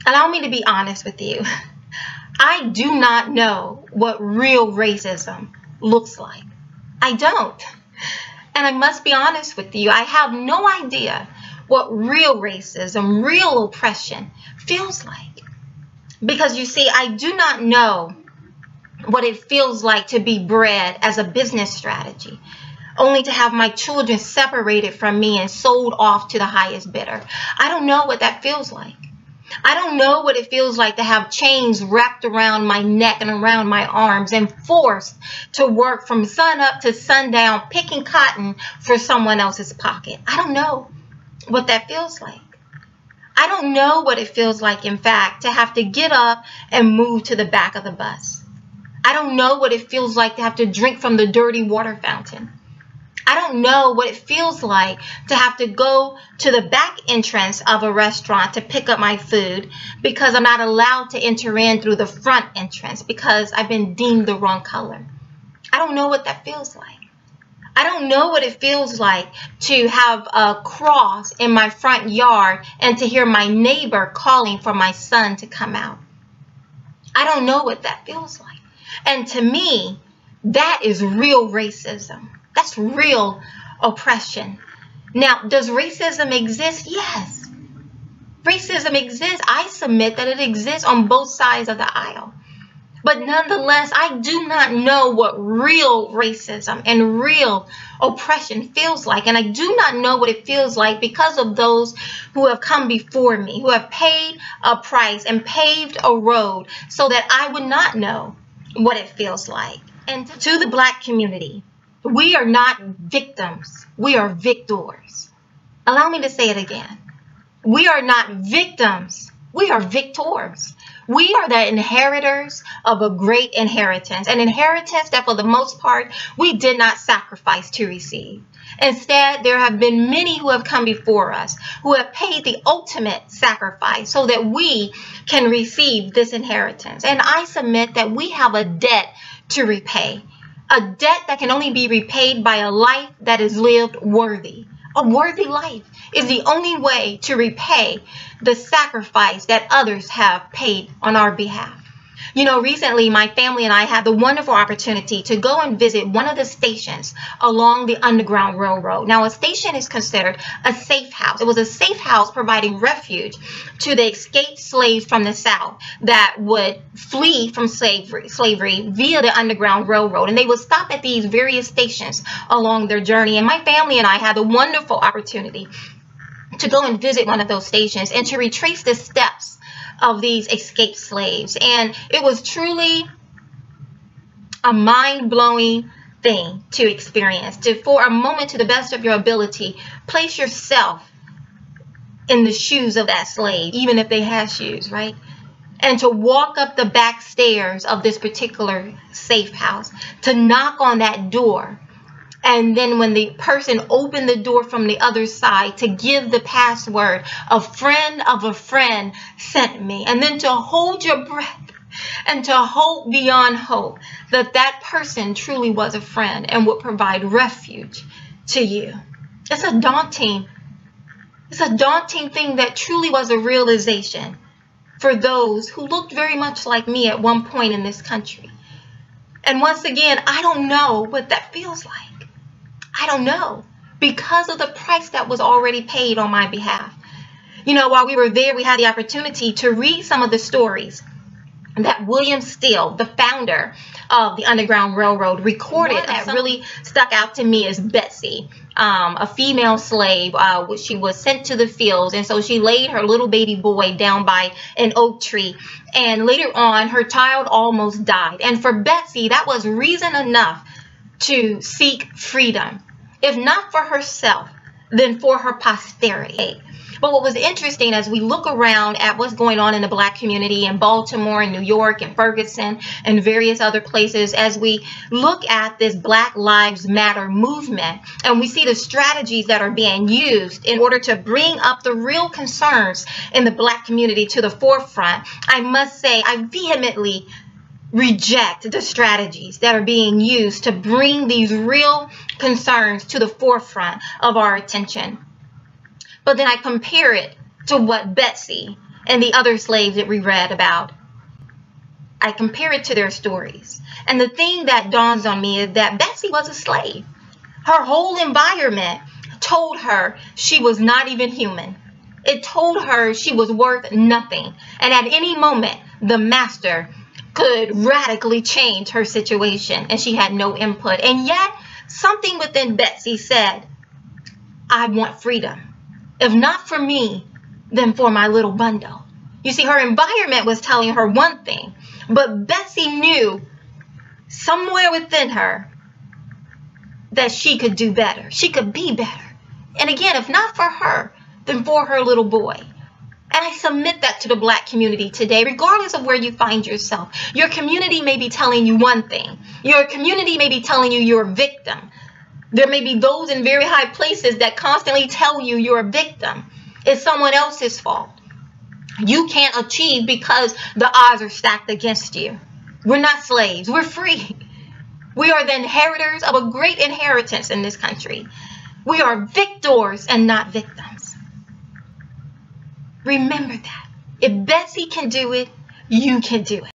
Allow me to be honest with you. I do not know what real racism looks like. I don't. And I must be honest with you, I have no idea what real racism, real oppression feels like. Because you see, I do not know what it feels like to be bred as a business strategy, only to have my children separated from me and sold off to the highest bidder. I don't know what that feels like. I don't know what it feels like to have chains wrapped around my neck and around my arms and forced to work from sun up to sundown picking cotton for someone else's pocket. I don't know what that feels like. I don't know what it feels like, in fact, to have to get up and move to the back of the bus. I don't know what it feels like to have to drink from the dirty water fountain. I don't know what it feels like to have to go to the back entrance of a restaurant to pick up my food because I'm not allowed to enter in through the front entrance because I've been deemed the wrong color. I don't know what that feels like. I don't know what it feels like to have a cross in my front yard and to hear my neighbor calling for my son to come out. I don't know what that feels like. And to me, that is real racism. That's real oppression. Now, does racism exist? Yes. Racism exists. I submit that it exists on both sides of the aisle. But nonetheless, I do not know what real racism and real oppression feels like. And I do not know what it feels like because of those who have come before me, who have paid a price and paved a road so that I would not know what it feels like. And to the Black community, we are not victims. We are victors. Allow me to say it again. We are not victims. We are victors. We are the inheritors of a great inheritance, an inheritance that for the most part, we did not sacrifice to receive. Instead, there have been many who have come before us who have paid the ultimate sacrifice so that we can receive this inheritance. And I submit that we have a debt to repay. A debt that can only be repaid by a life that is lived worthy. A worthy life is the only way to repay the sacrifice that others have paid on our behalf. You know, recently my family and I had the wonderful opportunity to go and visit one of the stations along the Underground Railroad. Now, a station is considered a safe house. It was a safe house providing refuge to the escaped slaves from the South that would flee from slavery via the Underground Railroad. And they would stop at these various stations along their journey. And my family and I had the wonderful opportunity to go and visit one of those stations and to retrace the steps of these escaped slaves. And it was truly a mind-blowing thing to experience. To, for a moment, to the best of your ability, place yourself in the shoes of that slave, even if they had shoes, right? And to walk up the back stairs of this particular safe house, to knock on that door. And then when the person opened the door from the other side, to give the password, a friend of a friend sent me. And then to hold your breath and to hope beyond hope that that person truly was a friend and would provide refuge to you. It's a daunting thing that truly was a realization for those who looked very much like me at one point in this country. And once again, I don't know what that feels like. I don't know, because of the price that was already paid on my behalf. You know, while we were there, we had the opportunity to read some of the stories that William Steele, the founder of the Underground Railroad, recorded. That really stuck out to me is Betsy, a female slave. She was sent to the fields, and so she laid her little baby boy down by an oak tree. And later on, her child almost died. And for Betsy, that was reason enough to seek freedom. If not for herself, then for her posterity. But what was interesting as we look around at what's going on in the Black community in Baltimore and New York and Ferguson and various other places, as we look at this Black Lives Matter movement and we see the strategies that are being used in order to bring up the real concerns in the Black community to the forefront, I must say I vehemently reject the strategies that are being used to bring these real concerns to the forefront of our attention. But then I compare it to what Betsy and the other slaves that we read about. I compare it to their stories. And the thing that dawns on me is that Betsy was a slave. Her whole environment told her she was not even human. It told her she was worth nothing. And at any moment, the master could radically change her situation, and she had no input. And yet, something within Betsy said, I want freedom. If not for me, then for my little bundle. You see, her environment was telling her one thing, but Betsy knew somewhere within her that she could do better. She could be better. And again, if not for her, then for her little boy. And I submit that to the Black community today, regardless of where you find yourself. Your community may be telling you one thing. Your community may be telling you you're a victim. There may be those in very high places that constantly tell you you're a victim. It's someone else's fault. You can't achieve because the odds are stacked against you. We're not slaves. We're free. We are the inheritors of a great inheritance in this country. We are victors and not victims. Remember that. If Betsy can do it, you can do it.